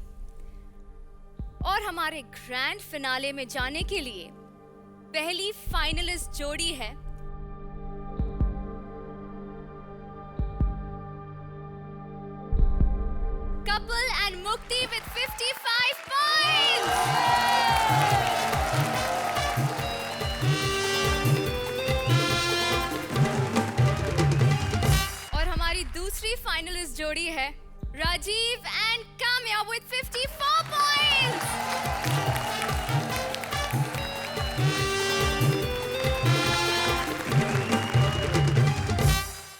और हमारे ग्रैंड फिनाले में जाने के लिए पहली फाइनलिस्ट जोड़ी है Kapil and Mukti with 55 points. और हमारी दूसरी फाइनलिस्ट जोड़ी है Rajiv and Kamya with 54 points.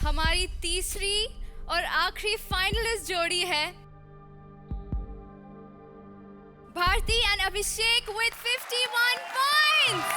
हमारी तीसरी और आखिरी फाइनलिस्ट जोड़ी है Bharti and Abhishek with 51 points.